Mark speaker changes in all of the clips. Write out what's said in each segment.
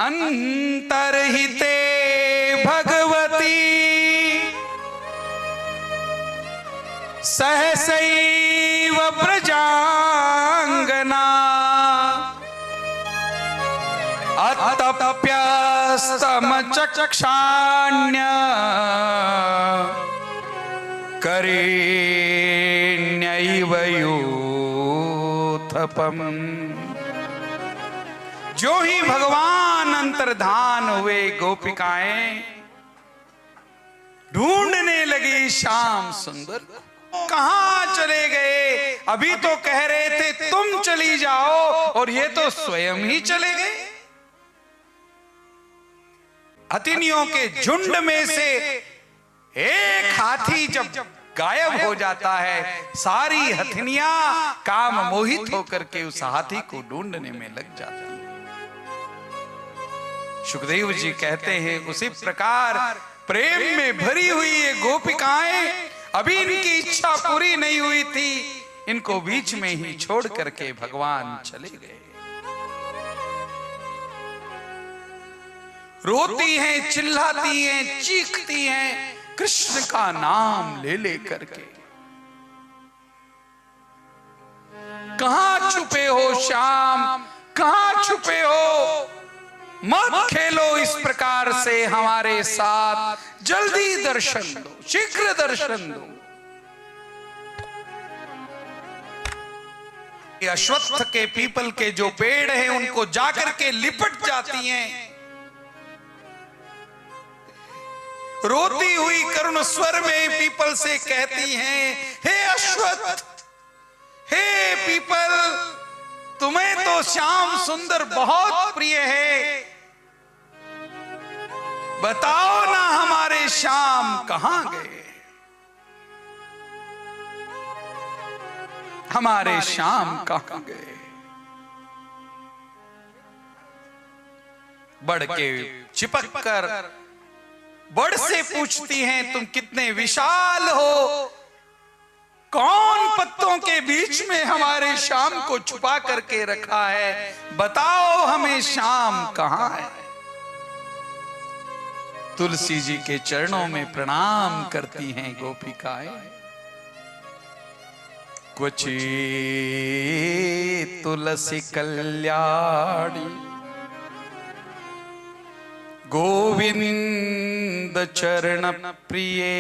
Speaker 1: अंतर्हिते भगवती सहसैव प्रजांगना अतप्यस्तमचक्षाण्य करेण्यैव यूथपम्। जो ही भगवान अंतर्धान हुए गोपिकाएं ढूंढने लगी श्याम सुंदर। कहां चले गए? अभी तो कह रहे थे तुम चली जाओ और ये तो स्वयं ही चले गए। हथिनियों के झुंड में से एक हाथी जब गायब हो जाता है, सारी हथिनियां काम मोहित होकर के उस हाथी को ढूंढने में लग जाती हैं। सुखदेव जी कहते हैं उसी प्रकार प्रेम में भरी हुई ये गोपिकाएं, अभी इनकी इच्छा पूरी नहीं हुई थी, इनको बीच में ही छोड़ करके भगवान चले गए। रोती हैं, चिल्लाती हैं, चीखती हैं कृष्ण का नाम ले ले करके। कहां छुपे हो श्याम, कहां छुपे हो? मत खेलो इस प्रकार से हमारे साथ, जल्दी दर्शन दो, शीघ्र दर्शन दो। अश्वत्थ के पीपल के जो पेड़ हैं उनको जाकर के लिपट जाती हैं। रोती हुई करुण स्वर में पीपल से कहती हैं, हे अश्वत्थ, हे पीपल, तुम्हें तो श्याम सुंदर बहुत प्रिय है, बताओ ना हमारे श्याम कहां गए? हमारे श्याम कहां गए? बढ़ के चिपक कर बड़ से पूछती हैं, तुम कितने विशाल हो, कौन पत्तों के बीच में हमारे श्याम को छुपा करके रखा है, बताओ हमें श्याम कहां है? तुलसी जी के चरणों में प्रणाम करती हैं गोपिकाएं। क्वचित् तुलसी कल्याणी गोविंद चरण प्रिये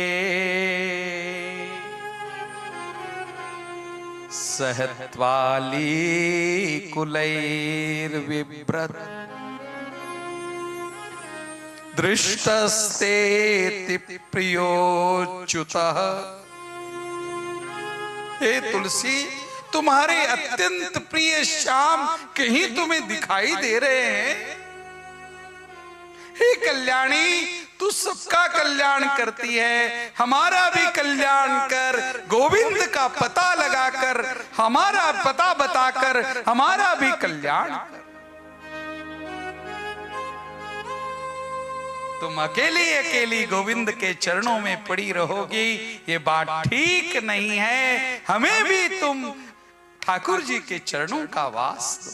Speaker 1: सहत्वाली कुलैर्विव्रत दृष्टस्तेति प्रियोच्युतः। हे तुलसी, तुम्हारे अत्यंत प्रिय श्याम कहीं तुम्हें दिखाई दे रहे हैं? हे कल्याणी, तू सबका कल्याण करती है, हमारा भी कल्याण कर, गोविंद का पता लगाकर, हमारा पता बताकर हमारा भी कल्याण कर। तुम अकेली अकेली गोविंद के चरणों में पड़ी रहोगी, ये बात ठीक नहीं है, हमें भी तुम ठाकुर जी के चरणों का वास दो।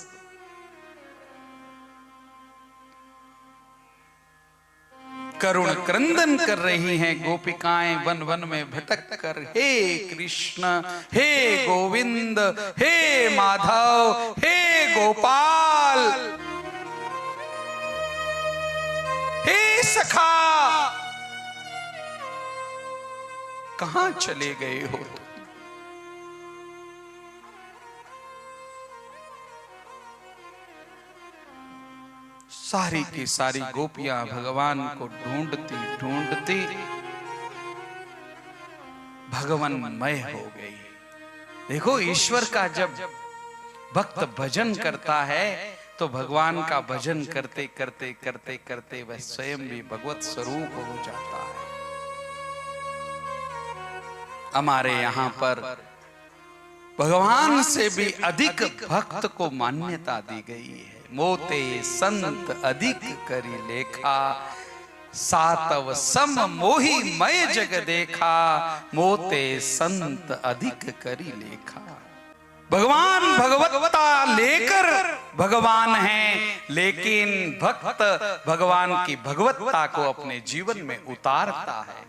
Speaker 1: करुण क्रंदन कर रही हैं गोपिकाएं वन वन में भटक कर, हे कृष्ण, हे गोविंद, हे माधव, हे गोपाल, हे सखा, कहां चले गए हो? सारी की सारी गोपियां भगवान को ढूंढती ढूंढती भगवानमय हो गई। देखो, ईश्वर का जब भक्त भजन करता है तो भगवान का भजन करते करते करते करते वह स्वयं भी भगवत स्वरूप हो जाता है। हमारे यहाँ पर भगवान से भी अधिक भक्त को मान्यता दी गई है। मोते संत अधिक करी लेखा, सातव सम मोही मय जग देखा, मोते संत अधिक करी लेखा। भगवान भगवत्ता लेकर भगवान हैं, लेकिन भक्त भगवान की भगवत्ता को अपने जीवन में उतारता है,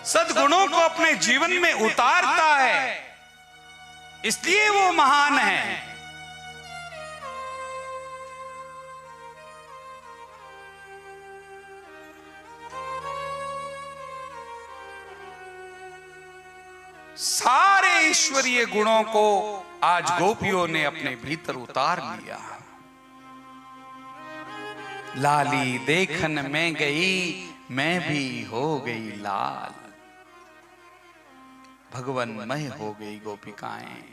Speaker 1: सद्गुणों को अपने जीवन में उतारता है, इसलिए वो महान है। सारे ईश्वरीय गुणों को आज गोपियों ने अपने भीतर उतार लिया। लाली देखन में गई, मैं भी हो गई लाल। भगवनमय हो गई गोपिकाएं।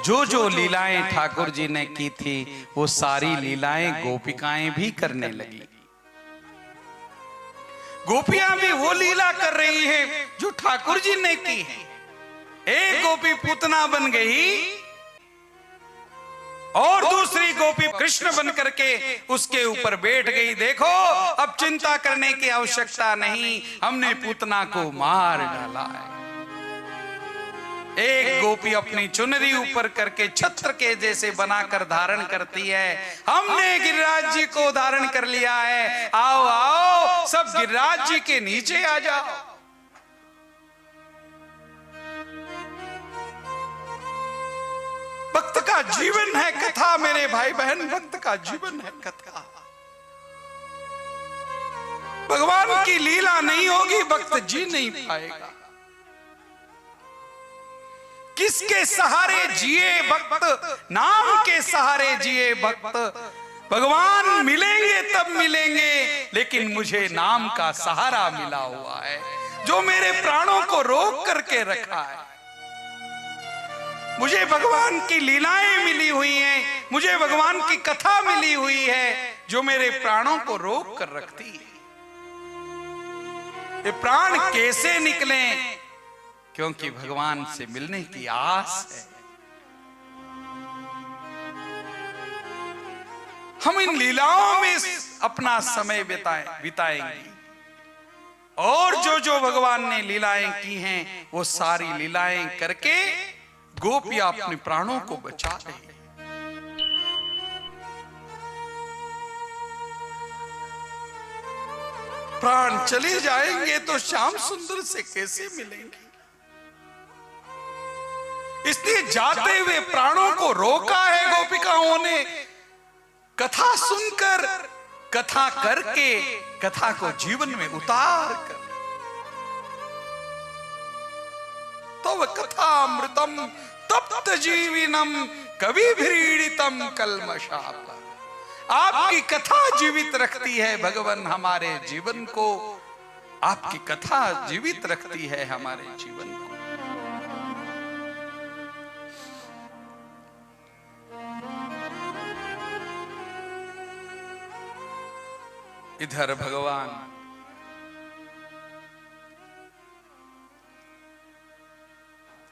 Speaker 1: जो जो लीलाएं ठाकुर जी ने की थी, वो सारी लीलाएं गोपिकाएं भी करने लगी। गोपियां भी वो लीला कर रही है जो ठाकुर जी ने की है। एक गोपी पूतना बन गई और दूसरी गोपी कृष्ण बन करके उसके ऊपर बैठ गई। देखो, अब चिंता करने की आवश्यकता नहीं, हमने पूतना को मार डाला है। एक गोपी अपनी चुनरी ऊपर करके छत्र के जैसे बनाकर धारण करती है। हमने गिरिराज जी को धारण कर लिया है, आओ आओ सब गिरिराज जी के नीचे आ जाओ। भक्त का जीवन है कथा मेरे भाई बहन, भक्त का जीवन है कथा। भगवान की लीला नहीं होगी, भक्त जी नहीं पाएगा। किसके सहारे जिए भक्त? नाम के सहारे जिए भक्त। भगवान मिलेंगे तब मिलेंगे, लेकिन मुझे नाम का सहारा मिला हुआ है जो मेरे प्राणों को रोक करके रखा है। मुझे भगवान की लीलाएं मिली हुई हैं, मुझे भगवान की कथा मिली हुई है जो मेरे प्राणों को रोक कर रखती है। ये प्राण कैसे निकले? क्योंकि भगवान से मिलने की आस है। हम इन लीलाओं में अपना समय बिताएंगे और जो जो भगवान ने लीलाएं की हैं वो सारी लीलाएं करके गोपियां अपने प्राणों को बचा रही हैं। प्राण चले जाएंगे तो श्याम सुंदर से कैसे मिलेंगे? इसलिए जाते हुए प्राणों को रोका है गोपिकाओं ने। कथा सुनकर, कथा करके, कथा को जीवन में उतार कर। तव कथामृतम तप्त जीविनम कविभिरीडितम कल्मषाप। आपकी कथा जीवित रखती है भगवान हमारे जीवन को। आपकी कथा जीवित रखती है हमारे जीवन को। इधर भगवान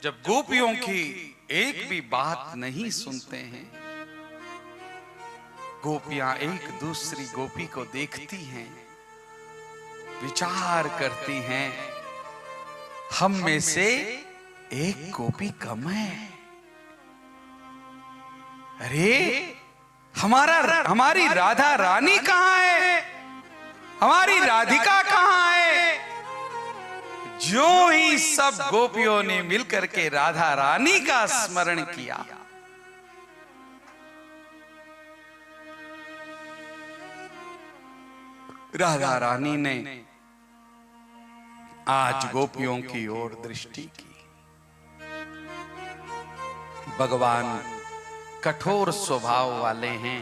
Speaker 1: जब गोपियों की एक भी बात नहीं सुनते हैं, गोपियां एक दूसरी गोपी को देखती हैं, विचार करती हैं, हम में से एक गोपी कम है। अरे हमारी राधा रानी कहां है? हमारी राधिका कहां है? जो ही सब गोपियों ने मिलकर के राधा रानी का स्मरण किया, राधा रानी ने आज गोपियों की ओर दृष्टि की। भगवान कठोर स्वभाव वाले हैं,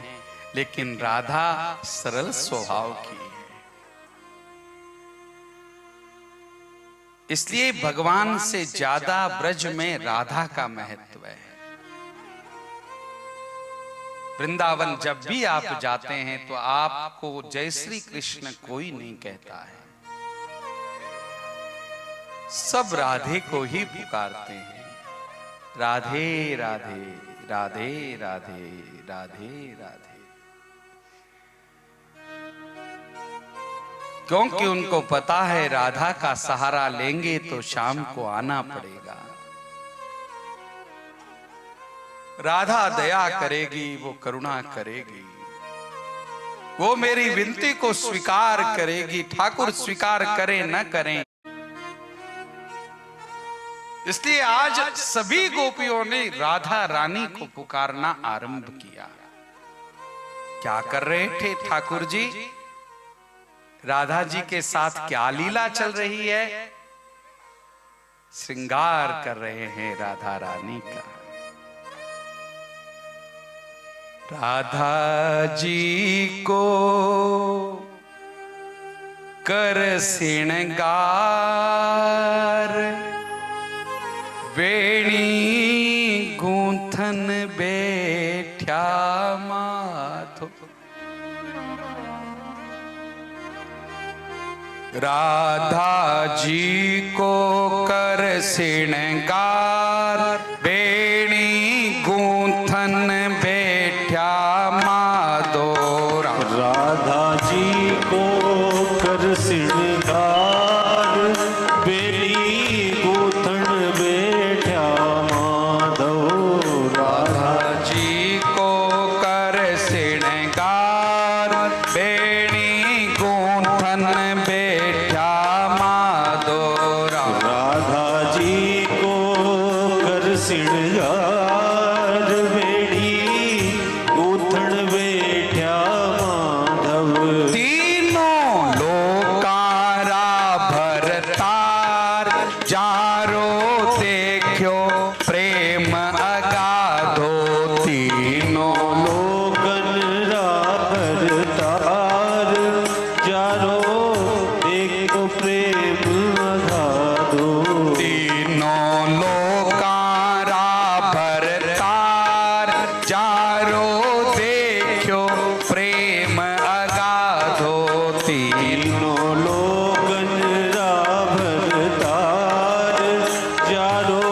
Speaker 1: लेकिन राधा सरल स्वभाव की है। इसलिए भगवान से ज्यादा ब्रज में राधा का महत्व है। वृंदावन जब भी आप जाते हैं तो आपको जय श्री कृष्ण कोई नहीं कहता है, सब राधे को ही पुकारते हैं। राधे राधे राधे राधे राधे राधे। क्योंकि उनको पता है राधा का सहारा लेंगे तो शाम को आना पड़ेगा। राधा दया करेगी, वो करुणा करेगी, वो मेरी विनती को स्वीकार करेगी। ठाकुर स्वीकार करें न करें, इसलिए आज सभी गोपियों ने राधा रानी को पुकारना आरंभ किया। क्या कर रहे थे ठाकुर जी? राधा जी के साथ क्या लीला चल रही है? श्रृंगार कर रहे हैं राधा रानी का। राधा जी को कर श्रृंगार, वेणी गूंथन बैठा माधो। राधा जी को कर श्रृंगार, वेणी गूंथन बैठा माधो।
Speaker 2: राधा जी को कर श्रृंगार, वेणी गूंथन बैठा माधव।
Speaker 1: राधा जी को कर श्रृंगार, वेणी गूंथन बैठा माधो।
Speaker 2: राधा जी को कर श्रृंगार, वेणी गूंथन बैठा माधव।
Speaker 1: तीनों लोकारा भरतार, चारो देखो प्रेम अगाधो। तीनों
Speaker 2: लोकन राभरतार, चारो देखो प्रेम अगाधो।
Speaker 1: तीनों लोकारा भरतार, चारो देखो प्रेम अगाधो।
Speaker 2: तीनों लोकन राभरतार, चारो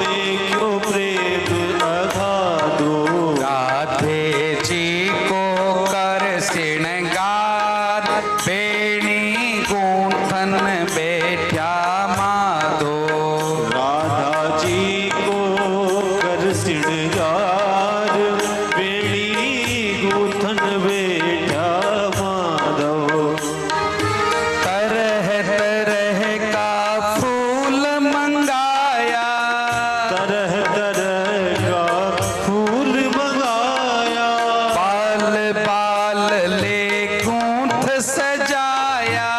Speaker 2: देखो प्रेम अगाधो।
Speaker 1: राधे जी को कर श्रृंगार, वेणी गूंथन बैठा माधो।
Speaker 2: राधा जी को कर श्रृंगार, वेणी गूंथन बैठा माधव।
Speaker 1: तरह तरह का फूल मंगाया,
Speaker 2: तरह तरह का फूल मंगाया।
Speaker 1: बाल बाल ले गूंथ सजाया।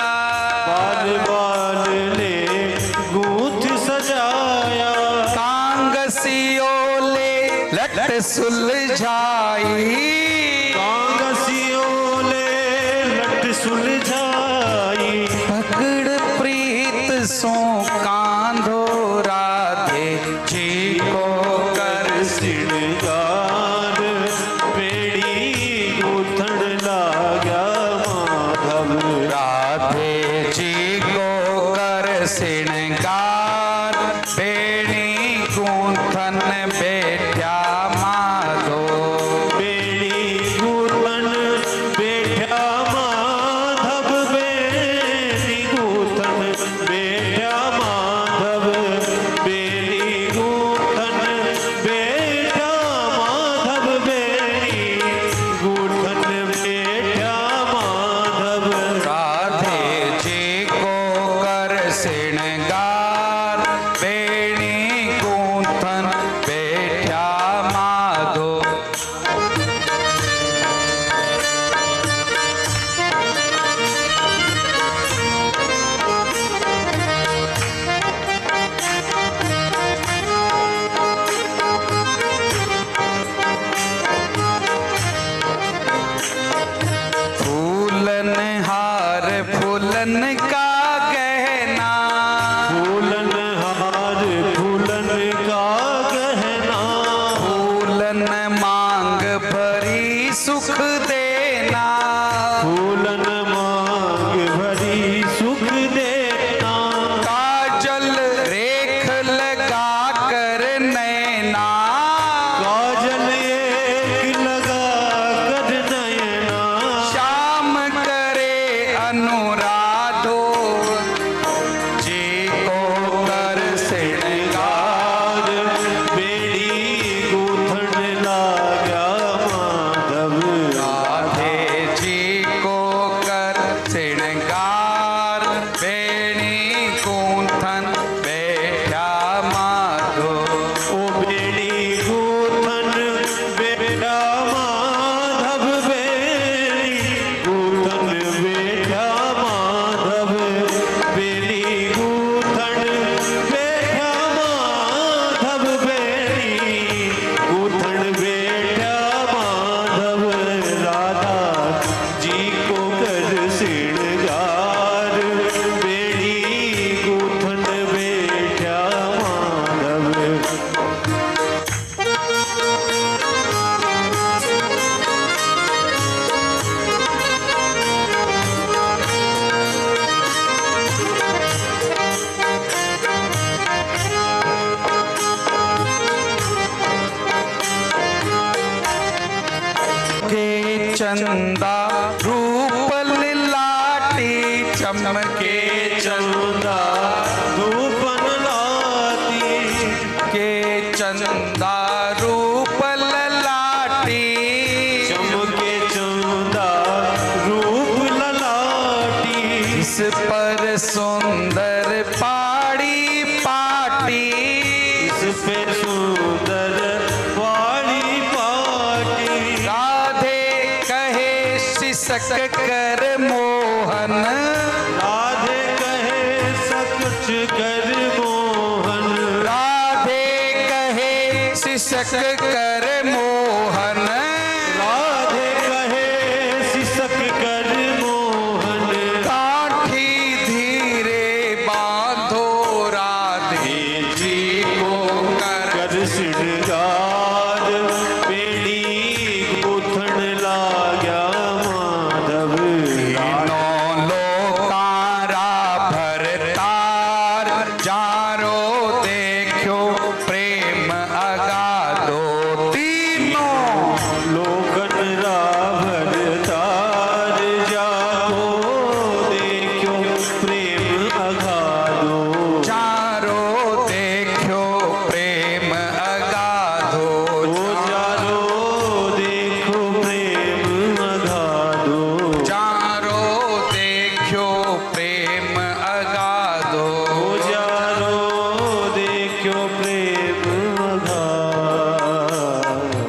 Speaker 2: बाल बाल ले गूंथ सजाया।
Speaker 1: कांगसियों ले लट सुलझाई।
Speaker 2: कांगसियों ले लट सुलझाई।
Speaker 1: पकड़ प्रीत सो कांधो। राधे जी को कर
Speaker 2: श्रृंगार, वेणी गूंथन लाग्या माधव।
Speaker 1: राधे जी को कर श्रृंगार, वेणी गूंथन बैठा माधो।
Speaker 2: वेणी गूंथन बैठा माधव। वेणी गूंथन बैठा माधव। वेणी गूंथन बैठा माधव। वेणी गूंथन बैठा माधव।
Speaker 1: राधे जी को कर श्रृंगार, वेणी गूंथन बैठा माधो। फूलन हार फूलन का गहना,
Speaker 2: फूलन हार फूलन का गहना।
Speaker 1: फूलन मांग भरी सुख देना।
Speaker 2: फूलन मांग भरी सुख देना।
Speaker 1: काजल रेख लगा कर नैना।
Speaker 2: काजल एक लगा कर नयना।
Speaker 1: श्याम करे अनुराग। चमके चंदा रूप लाटी, चमके
Speaker 2: चंदा धूप लाती,
Speaker 1: के चंदा रूप लाटी,
Speaker 2: चमके चंदा रूप ललाटी,
Speaker 1: इस पर सुंदर पाड़ी पाटी,
Speaker 2: इस पे सुंदर वाली पाटी,
Speaker 1: राधे कहे शिसक कर मोहन,
Speaker 2: राधे कहे सकुच कर मोहन,
Speaker 1: राधे कहे शिसक कर मोहन,
Speaker 2: राधे कहे सिसक कर मोहन,
Speaker 1: काठी धीरे बांधो राधे जी को कर,
Speaker 2: कर श्रृंगार बेड़ी गुथण लाग्या माधव,
Speaker 1: तीनों लोकारा भरतार, जारो देखो प्रेम अगाधो, तीनों
Speaker 2: लोकन राभर तार जाओ देखो प्रेम अगाधो,
Speaker 1: चारो देखो प्रेम अगाधो,
Speaker 2: चारो देखो प्रेम अगाधो,
Speaker 1: चारो देखो प्रेम अगाधो,
Speaker 2: चारो देखो प्रेम अगाधो,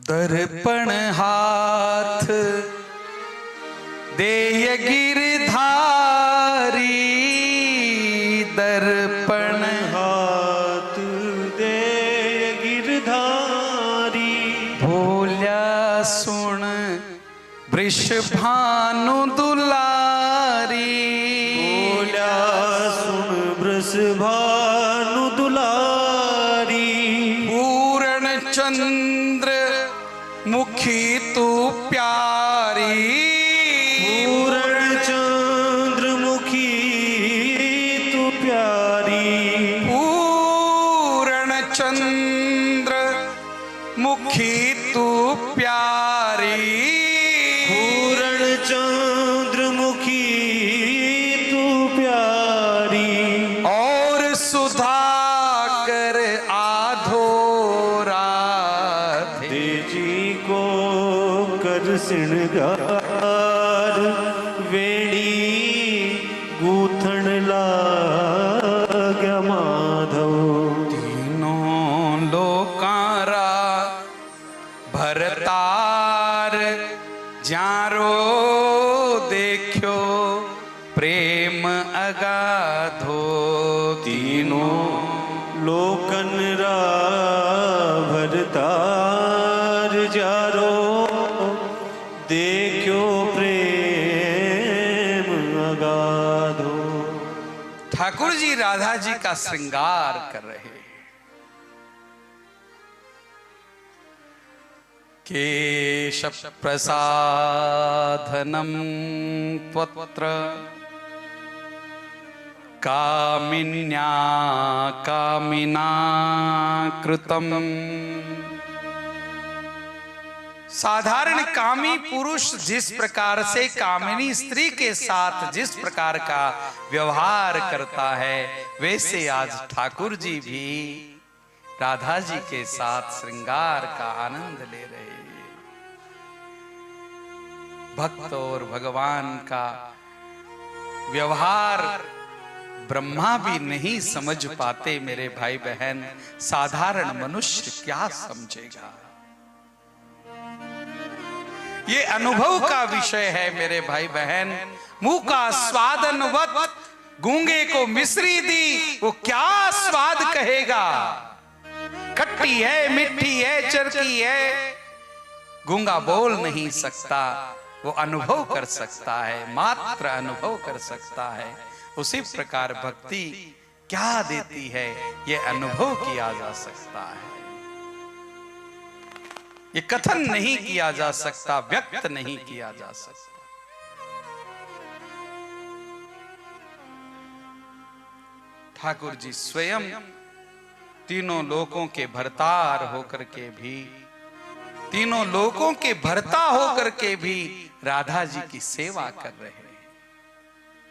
Speaker 1: दर्पण हाथ देय गिरधारी, दर्पण
Speaker 2: हाथ दे गिरधारी,
Speaker 1: भोल्या सुन वृषभानु दुलारी,
Speaker 2: बोला सुन वृषभानु दुलारी,
Speaker 1: पूर्ण चंद्र मुखी तू प्यारी,
Speaker 2: पूर्ण चंद्रमुखी तू प्यारी,
Speaker 1: पूर्ण चंद्र मुखी तू प्यारी,
Speaker 2: पूर्ण चंद्रमुखी तू प्यारी,
Speaker 1: और सुधा कर आधो राधे,
Speaker 2: तेजी को कर श्रृंगार वेणी गूथण लाग्या माधव,
Speaker 1: तीनों लोकारा भरतार, जारो देखो प्रेम अगाधो, तीनों
Speaker 2: लोकन भरतार जारो देखो प्रेम अगाधो,
Speaker 1: ठाकुर जी राधा जी का श्रृंगार कर रहे हैं। केश प्रसाधनम त्वत्र कामिन्या कामिना कृतम, साधारण कामी पुरुष जिस प्रकार से कामिनी स्त्री के साथ जिस प्रकार का व्यवहार करता है, वैसे आज ठाकुर जी भी राधा जी के साथ श्रृंगार का आनंद ले रहे हैं। भक्त और भगवान का व्यवहार ब्रह्मा भी नहीं समझ पाते मेरे भाई बहन, साधारण मनुष्य क्या समझेगा। ये अनुभव का विषय है मेरे भाई बहन। मुंह का स्वादनवत गूंगे को मिश्री दी, वो क्या स्वाद कहेगा। खट्टी है, मिठी है, चरकी है, गूंगा बोल नहीं सकता, वो अनुभव कर सकता है, मात्र अनुभव कर सकता है। उसी प्रकार भक्ति क्या देती है, ये अनुभव किया जा सकता है, ये कथन नहीं किया जा सकता, व्यक्त नहीं किया जा सकता। ठाकुर जी स्वयं तीनों लोकों के भरतार होकर के भी, तीनों लोकों के भरता होकर के भी राधा जी की सेवा कर रहे हैं।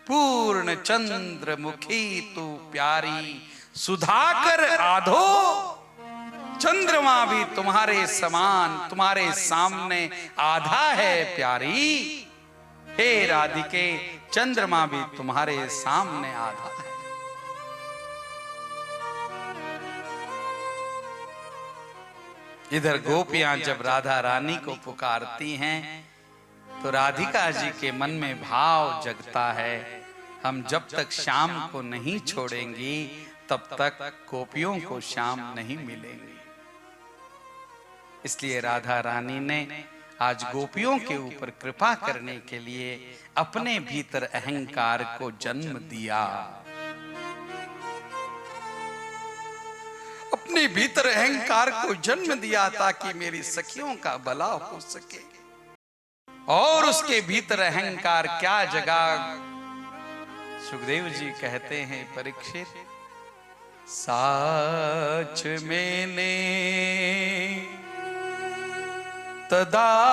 Speaker 1: पूर्ण चंद्र मुखी तू प्यारी, सुधाकर आधो, चंद्रमा भी तुम्हारे समान तुम्हारे सामने आधा है प्यारी। हे राधिके, चंद्रमा भी तुम्हारे सामने आधा है। इधर गोपियां जब राधा रानी को पुकारती हैं तो राधिका जी के मन में भाव जगता है, हम जब तक श्याम को नहीं छोड़ेंगी तब तक गोपियों को श्याम नहीं मिलेंगे। इसलिए राधा रानी ने आज गोपियों के ऊपर कृपा करने के लिए अपने भीतर अहंकार को जन्म दिया, अपने भीतर अहंकार को जन्म दिया ताकि मेरी सखियों का भला हो सके। और उसके भीतर अहंकार क्या जगा, सुखदेव जी कहते हैं, परीक्षित साच मैंने तदात्मानं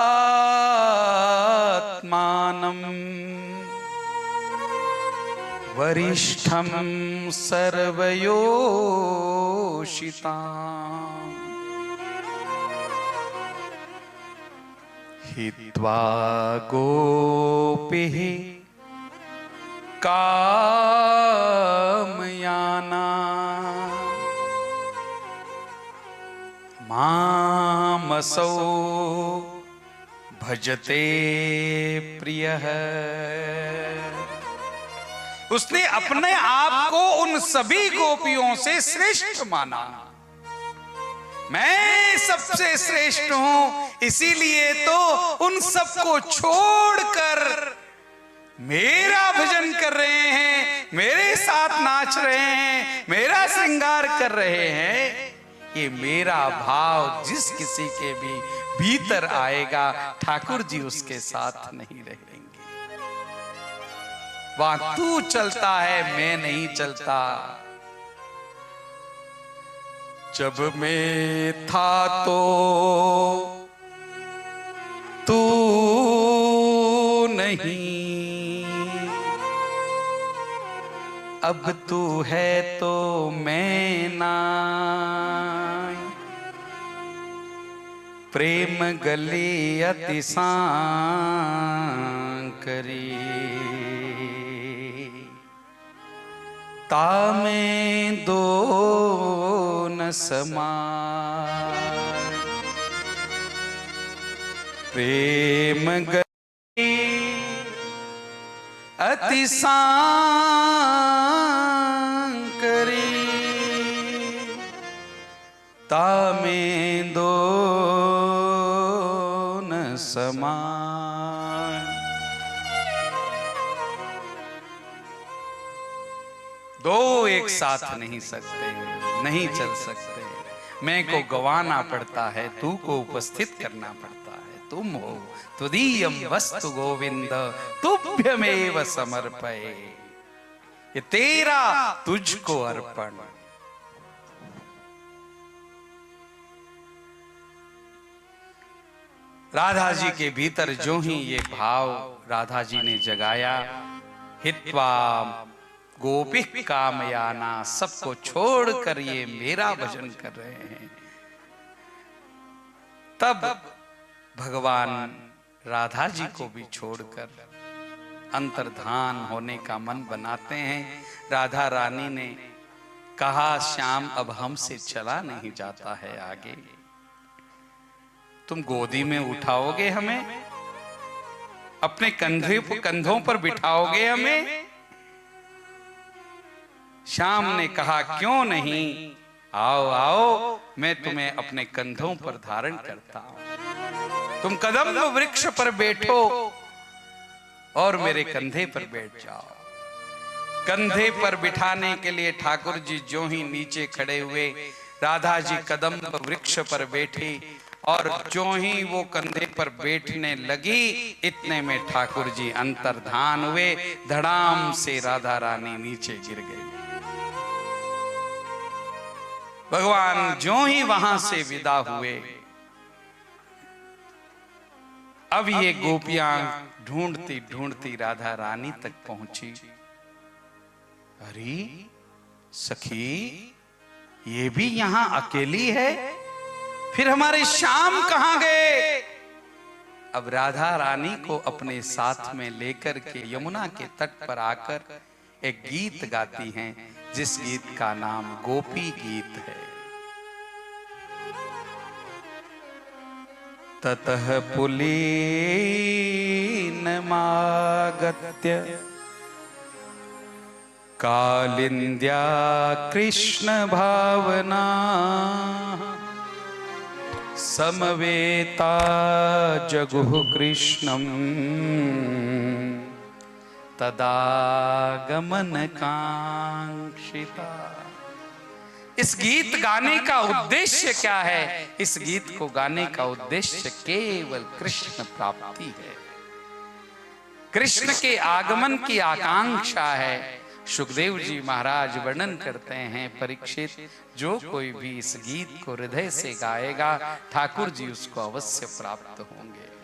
Speaker 1: वरिष्ठं सर्वयोषिताम् हित्वा गोपीः कामयाना मामसौ भजते प्रियः। उसने अपने आप को उन सभी गोपियों से श्रेष्ठ माना। मैं सबसे श्रेष्ठ हूं, इसीलिए तो उन सबको छोड़कर मेरा भजन कर रहे हैं, मेरे साथ नाच रहे हैं, मेरा श्रृंगार कर रहे हैं। ये मेरा भाव जिस किसी के भी भीतर आएगा, ठाकुर जी उसके साथ नहीं रहेंगे। वहां तू चलता है, मैं नहीं चलता। जब मैं था तो तू नहीं, अब तू है तो मैं ना। प्रेम गली अति सांकरी, तामें दो न समान। प्रेम गली अति सांकरी, तामें दो न समान। दो एक साथ नहीं सकते, नहीं चल सकते। मैं को गवाना पड़ता है, तू को उपस्थित करना पड़ता है। तुम हो त्वदीयम वस्तु गोविंद, तुभ्यमेव समर्पये। ये तेरा तुझको अर्पण। राधा जी के भीतर जो ही ये भाव राधा जी ने जगाया, हित्वा गोपी कामयाना, सबको छोड़कर ये मेरा भजन कर रहे हैं। तब भगवान राधा जी को भी छोड़कर अंतर्धान होने का मन बनाते हैं। राधा रानी ने कहा, श्याम अब हमसे चला नहीं जाता है आगे, तुम गोदी में उठाओगे हमें, अपने कंधों पर बिठाओगे हमें। श्याम ने कहा, क्यों नहीं, आओ आओ, मैं तुम्हें अपने कंधों पर धारण करता हूं। तुम कदम्ब वृक्ष पर बैठो और मेरे कंधे पर बैठ जाओ। कंधे पर बिठाने के लिए ठाकुर जी जो ही नीचे खड़े हुए, राधा जी कदम्ब वृक्ष पर बैठी और जो ही वो कंधे पर बैठने लगी, इतने में ठाकुर जी अंतर्धान हुए। धड़ाम से राधा रानी नीचे गिर गई। भगवान ज्यों ही वहां से विदा हुए, अब ये गोपियां ढूंढती ढूंढती राधा रानी तक पहुंची। अरे सखी, ये भी यहां अकेली है, फिर हमारे श्याम कहां गए? अब राधा रानी को अपने साथ में लेकर के यमुना के तट पर आकर एक गीत गाती हैं, जिस गीत का नाम गोपी गीत है। ततः पुलीनमागत्य कालिंद्या कृष्ण भावना समवेता जगुः कृष्णं तदागमन कांक्षिता। इस गीत गाने का उद्देश्य क्या है? इस गीत को गाने का उद्देश्य केवल कृष्ण प्राप्ति है, कृष्ण के आगमन की आकांक्षा है। सुखदेव जी महाराज वर्णन करते हैं, परीक्षित, जो कोई भी इस गीत को हृदय से गाएगा ठाकुर जी उसको अवश्य प्राप्त होंगे।